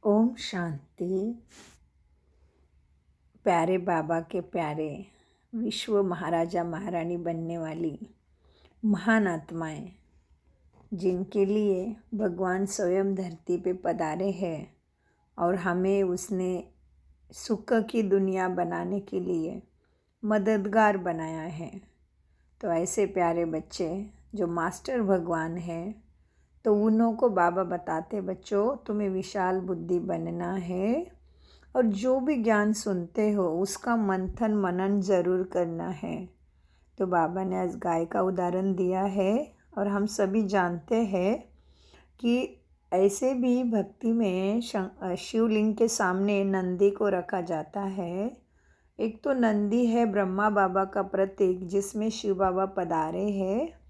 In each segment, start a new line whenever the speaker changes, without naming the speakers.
ओम शांति। प्यारे बाबा के प्यारे, विश्व महाराजा महारानी बनने वाली महान आत्माएं, जिनके लिए भगवान स्वयं धरती पे पधारे हैं और हमें उसने सुख की दुनिया बनाने के लिए मददगार बनाया है। तो ऐसे प्यारे बच्चे जो मास्टर भगवान हैं, तो उन्हों को बाबा बताते, बच्चों तुम्हें विशाल बुद्धि बनना है और जो भी ज्ञान सुनते हो उसका मंथन मनन ज़रूर करना है। तो बाबा ने आज गाय का उदाहरण दिया है और हम सभी जानते हैं कि ऐसे भी भक्ति में शिवलिंग के सामने नंदी को रखा जाता है। एक तो नंदी है ब्रह्मा बाबा का प्रतीक, जिसमें शिव बाबा पधारे हैं,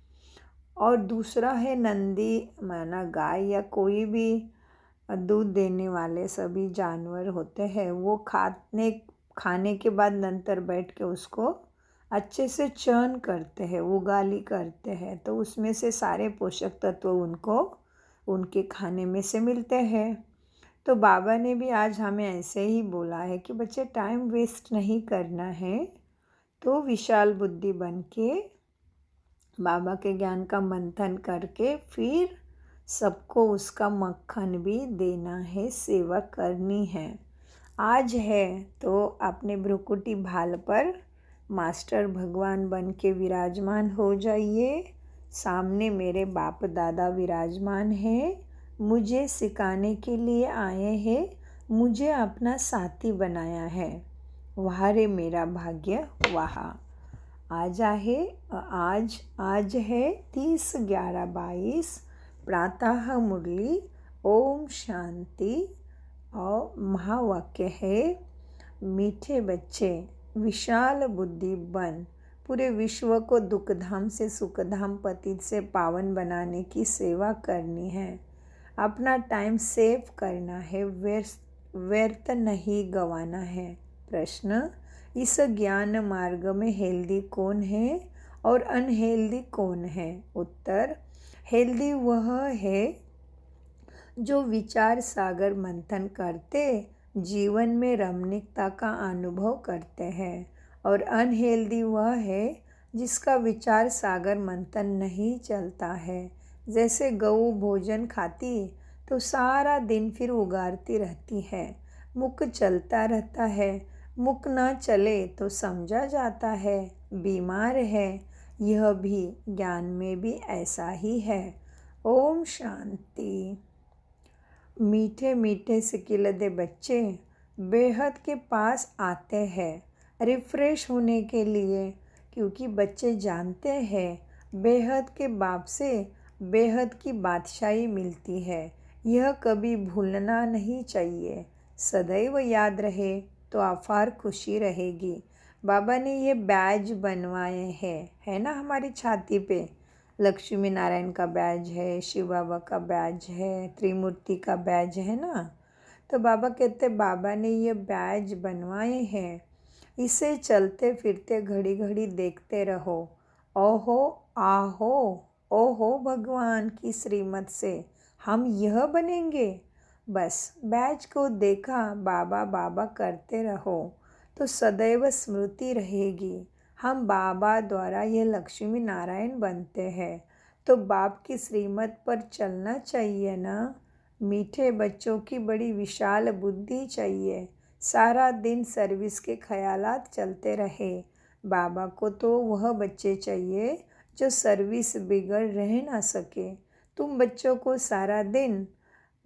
और दूसरा है नंदी माना गाय या कोई भी दूध देने वाले सभी जानवर होते हैं। वो खाने के बाद नंतर बैठ के उसको अच्छे से चर्न करते हैं, उगाली करते हैं, तो उसमें से सारे पोषक तत्व उनको उनके खाने में से मिलते हैं। तो बाबा ने भी आज हमें ऐसे ही बोला है कि बच्चे टाइम वेस्ट नहीं करना है, तो विशाल बुद्धि बन के बाबा के ज्ञान का मंथन करके फिर सबको उसका मक्खन भी देना है, सेवा करनी है। आज है तो अपने भ्रुकुटी भाल पर मास्टर भगवान बन के विराजमान हो जाइए। सामने मेरे बाप दादा विराजमान हैं, मुझे सिखाने के लिए आए हैं, मुझे अपना साथी बनाया है। वहाँ रे मेरा भाग्य वहाँ। आज है 30/11/22 प्रातः मुरली। ओम शांति। और महावाक्य है, मीठे बच्चे विशाल बुद्धि बन पूरे विश्व को दुखधाम से सुखधाम पतित से पावन बनाने की सेवा करनी है। अपना टाइम सेव करना है, व्यर्थ नहीं गंवाना है। प्रश्न, इस ज्ञान मार्ग में हेल्दी कौन है और अनहेल्दी कौन है? उत्तर, हेल्दी वह है जो विचार सागर मंथन करते जीवन में रमणीकता का अनुभव करते हैं, और अनहेल्दी वह है जिसका विचार सागर मंथन नहीं चलता है। जैसे गऊ भोजन खाती तो सारा दिन फिर उगारती रहती है, मुख चलता रहता है, मुख ना चले तो समझा जाता है बीमार है। यह भी ज्ञान में भी ऐसा ही है। ओम शांति। मीठे मीठे सिकिलदे बच्चे बेहद के पास आते हैं रिफ़्रेश होने के लिए, क्योंकि बच्चे जानते हैं बेहद के बाप से बेहद की बादशाही मिलती है। यह कभी भूलना नहीं चाहिए, सदैव याद रहे तो अपार खुशी रहेगी। बाबा ने ये बैज बनवाए हैं, है ना, हमारी छाती पे लक्ष्मी नारायण का बैज है, शिव बाबा का बैज है, त्रिमूर्ति का बैज है ना। तो बाबा कहते बाबा ने ये बैज बनवाए हैं, इसे चलते फिरते घड़ी घड़ी देखते रहो। ओहो आहो, ओहो भगवान की श्रीमत से हम यह बनेंगे। बस बैज को देखा, बाबा बाबा करते रहो तो सदैव स्मृति रहेगी। हम बाबा द्वारा ये लक्ष्मी नारायण बनते हैं, तो बाप की श्रीमत पर चलना चाहिए ना। मीठे बच्चों की बड़ी विशाल बुद्धि चाहिए, सारा दिन सर्विस के ख्यालात चलते रहे। बाबा को तो वह बच्चे चाहिए जो सर्विस बिगड़ रह ना सके। तुम बच्चों को सारा दिन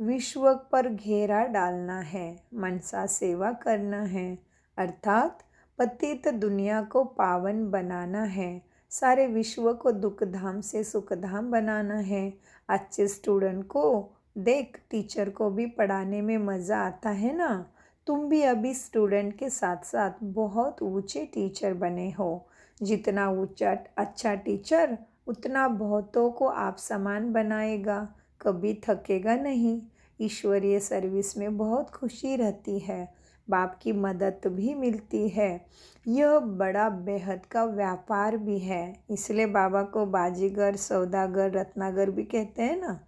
विश्व पर घेरा डालना है, मनसा सेवा करना है, अर्थात पतित दुनिया को पावन बनाना है, सारे विश्व को दुखधाम से सुखधाम बनाना है। अच्छे स्टूडेंट को देख, टीचर को भी पढ़ाने में मज़ा आता है ना। तुम भी अभी स्टूडेंट के साथ साथ बहुत ऊंचे टीचर बने हो। जितना ऊंचा अच्छा टीचर, उतना बहुतों को आप समान बनाएगा, कभी थकेगा नहीं। ईश्वरीय सर्विस में बहुत खुशी रहती है, बाप की मदद भी मिलती है। यह बड़ा बेहद का व्यापार भी है, इसलिए बाबा को बाजीगर, सौदागर, रत्नागर भी कहते हैं ना,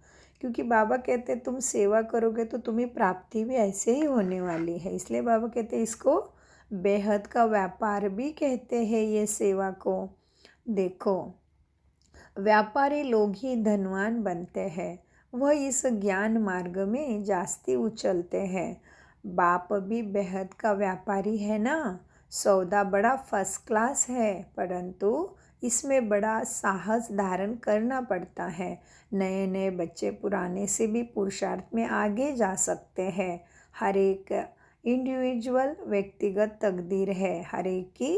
क्योंकि बाबा कहते हैं तुम सेवा करोगे तो तुम्हें प्राप्ति भी ऐसे ही होने वाली है। इसलिए बाबा कहते हैं इसको बेहद का व्यापार भी कहते हैं ये सेवा को। देखो, व्यापारी लोग ही धनवान बनते हैं, वह इस ज्ञान मार्ग में जास्ती उछलते हैं। बाप भी बेहद का व्यापारी है ना। सौदा बड़ा फर्स्ट क्लास है, परंतु इसमें बड़ा साहस धारण करना पड़ता है। नए नए बच्चे पुराने से भी पुरुषार्थ में आगे जा सकते हैं। हर एक इंडिविजुअल व्यक्तिगत तकदीर है, हर एक की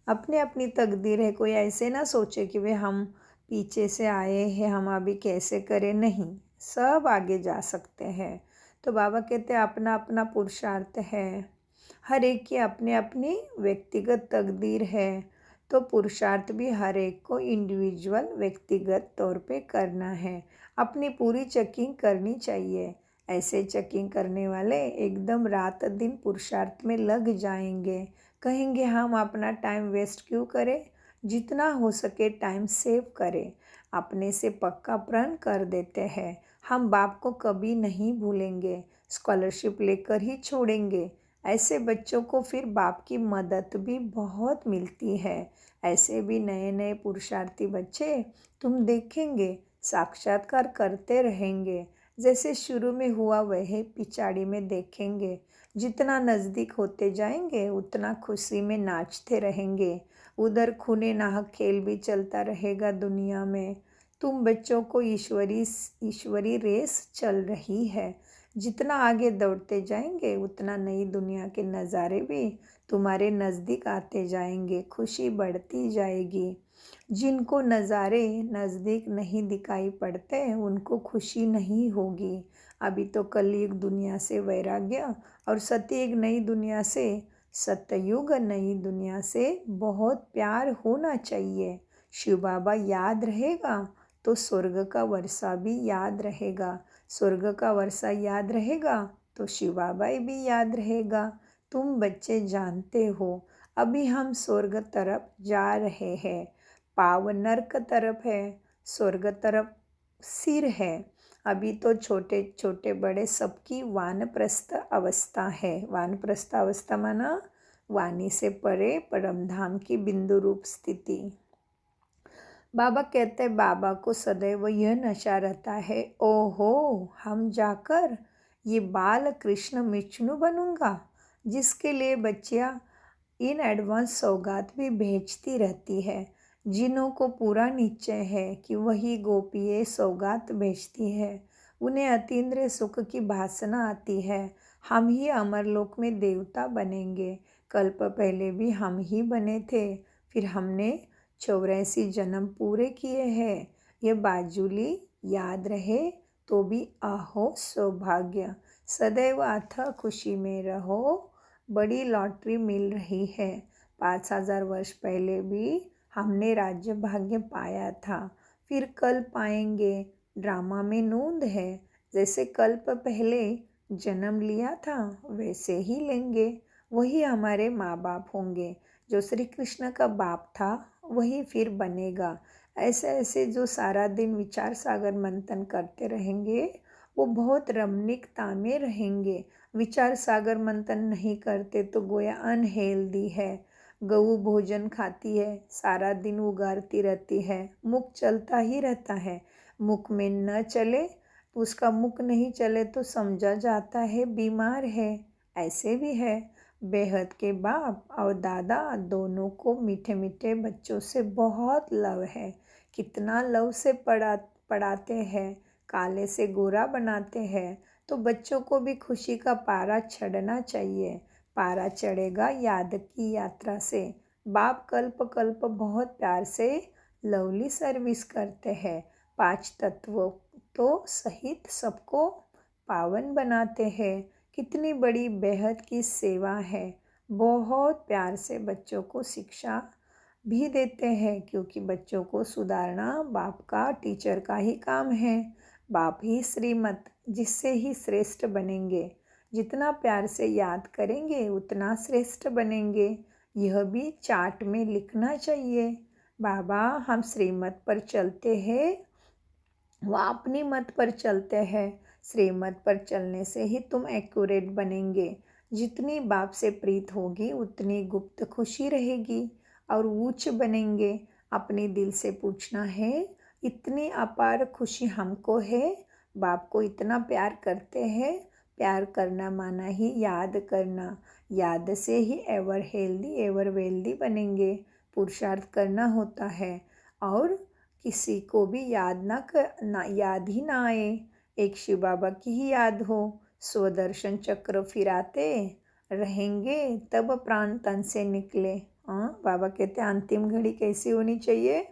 अपनी अपनी तकदीर है। कोई ऐसे ना सोचे कि वे हम पीछे से आए हैं, हम अभी कैसे करें, नहीं, सब आगे जा सकते हैं। तो बाबा कहते हैं अपना अपना पुरुषार्थ है, हर एक की अपनी अपनी व्यक्तिगत तकदीर है। तो पुरुषार्थ भी हर एक को इंडिविजुअल व्यक्तिगत तौर पे करना है, अपनी पूरी चेकिंग करनी चाहिए। ऐसे चेकिंग करने वाले एकदम रात दिन पुरुषार्थ में लग जाएंगे, कहेंगे हम अपना टाइम वेस्ट क्यों करें, जितना हो सके टाइम सेव करें। अपने से पक्का प्रण कर देते हैं, हम बाप को कभी नहीं भूलेंगे, स्कॉलरशिप लेकर ही छोड़ेंगे। ऐसे बच्चों को फिर बाप की मदद भी बहुत मिलती है। ऐसे भी नए नए पुरुषार्थी बच्चे तुम देखेंगे साक्षात्कार करते रहेंगे। जैसे शुरू में हुआ वही पिछाड़ी में देखेंगे। जितना नज़दीक होते जाएंगे उतना खुशी में नाचते रहेंगे। उधर खूने नाहक खेल भी चलता रहेगा दुनिया में। तुम बच्चों को ईश्वरी रेस चल रही है। जितना आगे दौड़ते जाएंगे उतना नई दुनिया के नज़ारे भी तुम्हारे नज़दीक आते जाएंगे, खुशी बढ़ती जाएगी। जिनको नज़ारे नज़दीक नहीं दिखाई पड़ते उनको खुशी नहीं होगी। अभी तो कलयुग दुनिया से वैराग्य और सतयुग नई दुनिया से सतयुग नई दुनिया से बहुत प्यार होना चाहिए। शिव बाबा याद रहेगा तो स्वर्ग का वर्षा भी याद रहेगा, स्वर्ग का वर्षा याद रहेगा तो शिव बाबा भी याद रहेगा। तुम बच्चे जानते हो अभी हम स्वर्ग तरफ जा रहे हैं, पाव नरक तरफ है, स्वर्ग तरफ सिर है। अभी तो छोटे छोटे बड़े सबकी वानप्रस्थ अवस्था है। वानप्रस्थ अवस्था माना वाणी से परे परमधाम की बिंदु रूप स्थिति। बाबा कहते हैं बाबा को सदैव यह नशा रहता है, ओहो हम जाकर ये बाल कृष्ण विष्णु बनूंगा, जिसके लिए बच्चियाँ इन एडवांस सौगात भी भेजती रहती है। जिन्हों को पूरा निश्चय है कि वही गोपियाँ सौगात भेजती है, उन्हें अतीन्द्रिय सुख की भासना आती है। हम ही अमरलोक में देवता बनेंगे। कल्प पहले भी हम ही बने थे, फिर हमने 84 जन्म पूरे किए हैं। ये बाजुली याद रहे तो भी आहो सौभाग्य। सदैव अथाह खुशी में रहो, बड़ी लॉटरी मिल रही है। 5000 वर्ष पहले भी हमने राज्य भाग्य पाया था, फिर कल पाएंगे। ड्रामा में नोंद है, जैसे कल्प पहले जन्म लिया था वैसे ही लेंगे। वही हमारे माँ बाप होंगे। जो श्री कृष्ण का बाप था वही फिर बनेगा। ऐसे ऐसे जो सारा दिन विचार सागर मंथन करते रहेंगे वो बहुत रमणीकता में रहेंगे। विचार सागर मंथन नहीं करते तो गोया अनहेल्दी है। गऊ भोजन खाती है, सारा दिन उगारती रहती है, मुख चलता ही रहता है। मुख में न चले, उसका मुख नहीं चले तो समझा जाता है बीमार है। ऐसे भी है। बेहद के बाप और दादा दोनों को मीठे मीठे बच्चों से बहुत लव है। कितना लव से पढ़ाते हैं, काले से गोरा बनाते हैं। तो बच्चों को भी खुशी का पारा चढ़ना चाहिए। पारा चढ़ेगा याद की यात्रा से। बाप कल्प कल्प बहुत प्यार से लवली सर्विस करते हैं। 5 तत्वों तो सहित सबको पावन बनाते हैं। कितनी बड़ी बेहद की सेवा है। बहुत प्यार से बच्चों को शिक्षा भी देते हैं, क्योंकि बच्चों को सुधारना बाप का टीचर का ही काम है। बाप ही श्रीमत, जिससे ही श्रेष्ठ बनेंगे। जितना प्यार से याद करेंगे उतना श्रेष्ठ बनेंगे। यह भी चार्ट में लिखना चाहिए। बाबा हम श्रीमत पर चलते हैं वह अपनी मत पर चलते हैं। श्रीमत पर चलने से ही तुम एक्यूरेट बनेंगे। जितनी बाप से प्रीत होगी उतनी गुप्त खुशी रहेगी और उच्च बनेंगे। अपने दिल से पूछना है, इतनी अपार खुशी हमको है। बाप को इतना प्यार करते हैं। प्यार करना माना ही याद करना। याद से he ever healthy ever wealthy बनेंगे। पुरुषार्थ करना होता है और किसी को भी याद ही ना आए। एक शिव बाबा की ही याद हो। स्वदर्शन चक्र फिराते रहेंगे तब प्राण तन से निकले। बाबा कहते हैं अंतिम घड़ी कैसी होनी चाहिए?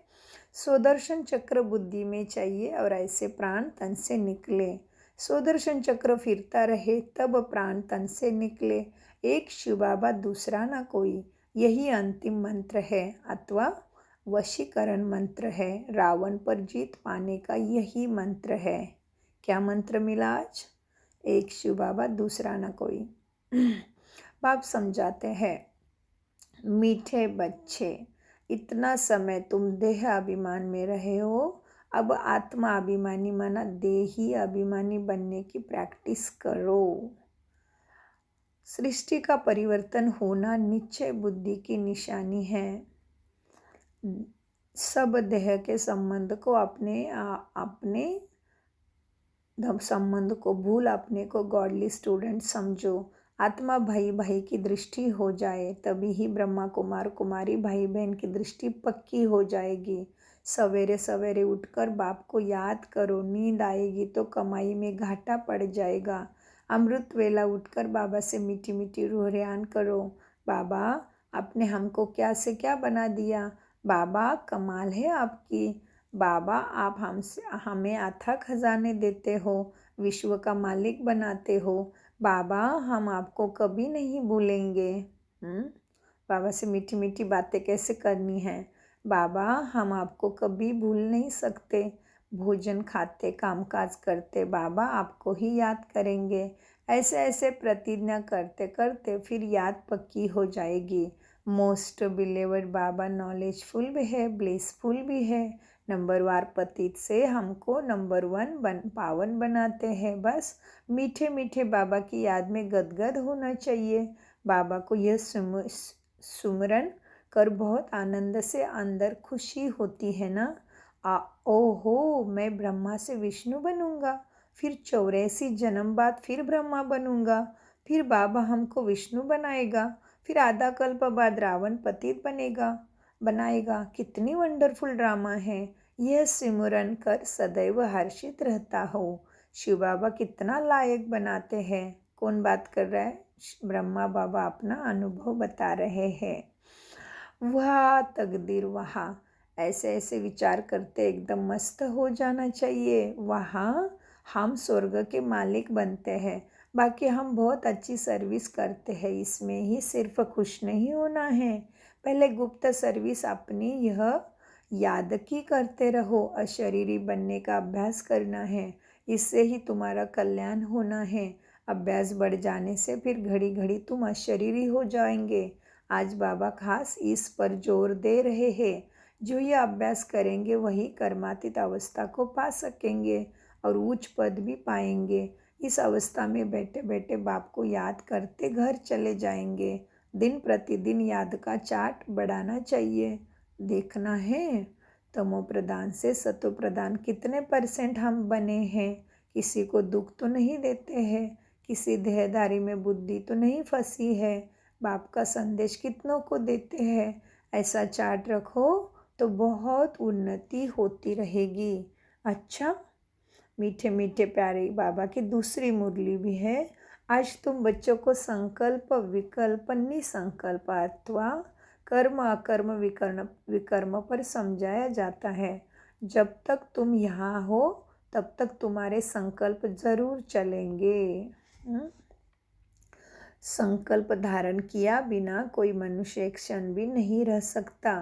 स्वदर्शन चक्र बुद्धि में चाहिए और ऐसे प्राण तन से निकले। स्वदर्शन चक्र फिरता रहे तब प्राण तन से निकले। एक शिव बाबा दूसरा ना कोई, यही अंतिम मंत्र है अथवा वशीकरण मंत्र है। रावण पर जीत पाने का यही मंत्र है। क्या मंत्र मिला आज? एक शिव बाबा दूसरा ना कोई। बाप समझाते हैं, मीठे बच्चे, इतना समय तुम देह अभिमान में रहे हो, अब आत्मा अभिमानी माना देही अभिमानी बनने की प्रैक्टिस करो। सृष्टि का परिवर्तन होना निश्चय बुद्धि की निशानी है। सब देह के संबंध को अपने संबंध को भूल अपने को गॉडली स्टूडेंट समझो। आत्मा भाई भाई की दृष्टि हो जाए तभी ही ब्रह्मा कुमार कुमारी भाई बहन की दृष्टि पक्की हो जाएगी। सवेरे सवेरे उठकर बाप को याद करो। नींद आएगी तो कमाई में घाटा पड़ जाएगा। अमृत वेला उठकर बाबा से मीठी मीठी रूहरियान करो। बाबा आपने हमको क्या से क्या बना दिया। बाबा कमाल है आपकी। बाबा आप हमें अथाह खजाने देते हो, विश्व का मालिक बनाते हो। बाबा हम आपको कभी नहीं भूलेंगे। बाबा से मीठी मीठी बातें कैसे करनी है? बाबा हम आपको कभी भूल नहीं सकते। भोजन खाते कामकाज करते बाबा आपको ही याद करेंगे। ऐसे ऐसे प्रतिज्ञा करते करते फिर याद पक्की हो जाएगी। मोस्ट बिलीवर्ड बाबा नॉलेजफुल भी है, ब्लिसफुल भी है। नंबरवार पतित से हमको नंबर 1 पावन बनाते हैं। बस मीठे मीठे बाबा की याद में गदगद होना चाहिए। बाबा को यह सुमरन कर बहुत आनंद से अंदर खुशी होती है ना। ओहो मैं ब्रह्मा से विष्णु बनूंगा, फिर 84 जन्म बाद फिर ब्रह्मा बनूंगा, फिर बाबा हमको विष्णु बनाएगा, फिर आधा कल्प बाद रावण पतित बनाएगा। कितनी वंडरफुल ड्रामा है। यह सिमरन कर सदैव हर्षित रहता हो। शिव बाबा कितना लायक बनाते हैं। कौन बात कर रहा है? ब्रह्मा बाबा अपना अनुभव बता रहे हैं। वाह तकदीर, वहाँ ऐसे ऐसे विचार करते एकदम मस्त हो जाना चाहिए। वहाँ हम स्वर्ग के मालिक बनते हैं। बाकी हम बहुत अच्छी सर्विस करते हैं, इसमें ही सिर्फ खुश नहीं होना है। पहले गुप्त सर्विस अपनी यह याद की करते रहो। अशरीरी बनने का अभ्यास करना है, इससे ही तुम्हारा कल्याण होना है। अभ्यास बढ़ जाने से फिर घड़ी घड़ी तुम अशरीरी हो जाएंगे। आज बाबा खास इस पर जोर दे रहे हैं। जो ये अभ्यास करेंगे वही कर्मातीत अवस्था को पा सकेंगे और उच्च पद भी पाएंगे। इस अवस्था में बैठे बैठे बाप को याद करते घर चले जाएंगे। दिन प्रतिदिन याद का चार्ट बढ़ाना चाहिए। देखना है तमो प्रधान से सतो प्रधान कितने % हम बने हैं। किसी को दुख तो नहीं देते हैं, किसी देहदारी में बुद्धि तो नहीं फंसी है। बाप का संदेश कितनों को देते हैं। ऐसा चार्ट रखो तो बहुत उन्नति होती रहेगी। अच्छा, मीठे मीठे प्यारे बाबा की दूसरी मुरली भी है। आज तुम बच्चों को संकल्प विकल्प निसंकल्प अथवा कर्म अकर्म विकर्म पर समझाया जाता है। जब तक तुम यहाँ हो तब तक तुम्हारे संकल्प जरूर चलेंगे। संकल्प धारण किया बिना कोई मनुष्य एक क्षण भी नहीं रह सकता।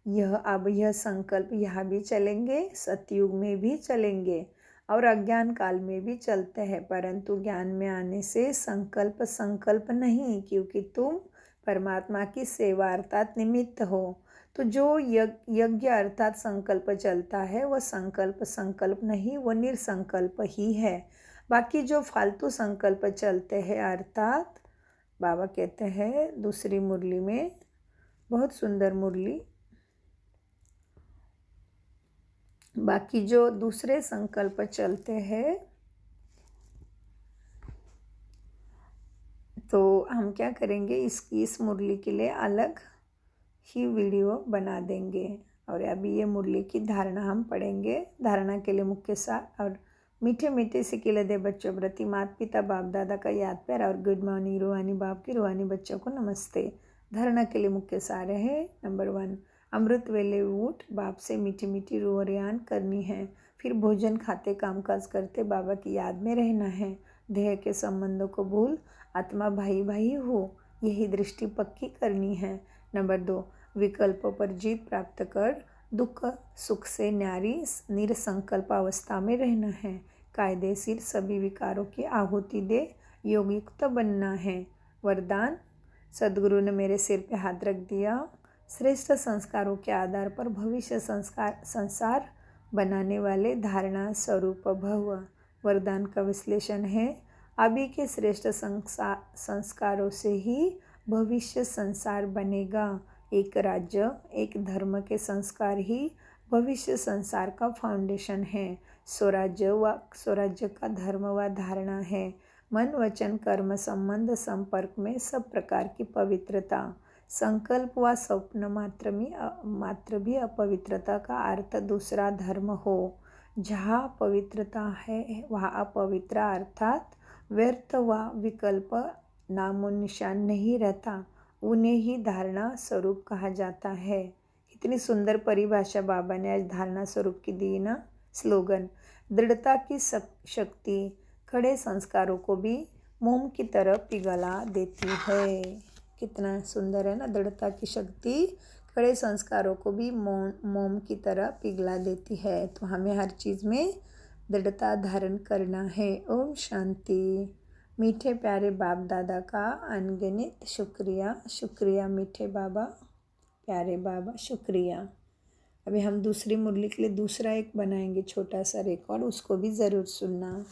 यह संकल्प यहाँ भी चलेंगे, सतयुग में भी चलेंगे और अज्ञान काल में भी चलते हैं। परंतु ज्ञान में आने से संकल्प नहीं, क्योंकि तुम परमात्मा की सेवा अर्थात निमित्त हो। तो जो यज्ञ अर्थात संकल्प चलता है वह संकल्प नहीं, वह निरसंकल्प ही है। बाकी जो फालतू संकल्प चलते हैं अर्थात बाबा कहते हैं दूसरी मुरली में, बहुत सुंदर मुरली, बाकी जो दूसरे संकल्प चलते हैं तो हम क्या करेंगे, इस मुरली के लिए अलग ही वीडियो बना देंगे। और अभी ये मुरली की धारणा हम पढ़ेंगे। धारणा के लिए मुख्य सार और मीठे मीठे से खिले दे बच्चों प्रति माता पिता बाप दादा का याद प्यार और गुड मॉर्निंग। रूहानी बाप की रूहानी बच्चों को नमस्ते। धारणा के लिए मुख्य सार है, नंबर 1, अमृत वेले उठ बाप से मीठी मीठी रूहरियान करनी है। फिर भोजन खाते कामकाज करते बाबा की याद में रहना है। देह के संबंधों को भूल आत्मा भाई भाई हो, यही दृष्टि पक्की करनी है। नंबर 2, विकल्पों पर जीत प्राप्त कर दुख सुख से न्यारी निरसंकल्प अवस्था में रहना है। कायदेशीर सभी विकारों की आहुति दे योगयुक्त बनना है। वरदान, सद्गुरु ने मेरे सिर पे हाथ रख दिया। श्रेष्ठ संस्कारों के आधार पर भविष्य संसार बनाने वाले धारणा स्वरूप भव। वरदान का विश्लेषण है, अभी के श्रेष्ठ संस्कारों से ही भविष्य संसार बनेगा। एक राज्य एक धर्म के संस्कार ही भविष्य संसार का फाउंडेशन है। स्वराज्य का धर्म व धारणा है। मन वचन कर्म संबंध संपर्क में सब प्रकार की पवित्रता। संकल्प व स्वप्न मात्र भी अपवित्रता का अर्थ दूसरा धर्म हो। जहाँ पवित्रता है वहाँ अपवित्र अर्थात व्यर्थ व विकल्प नामो निशान नहीं रहता, उन्हें ही धारणा स्वरूप कहा जाता है। कितनी सुंदर परिभाषा बाबा ने आज धारणा स्वरूप की दी ना। स्लोगन, दृढ़ता की शक्ति खड़े संस्कारों को भी मोम की तरह पिघला देती है। कितना सुंदर है ना, दृढ़ता की शक्ति खड़े संस्कारों को भी मोम की तरह पिघला देती है। तो हमें हर चीज़ में दृढ़ता धारण करना है। ओम शांति। मीठे प्यारे बाप दादा का अनगिनत शुक्रिया मीठे बाबा, प्यारे बाबा, शुक्रिया। अभी हम दूसरी मुरली के लिए दूसरा एक बनाएंगे छोटा सा रिकॉर्ड, उसको भी ज़रूर सुनना।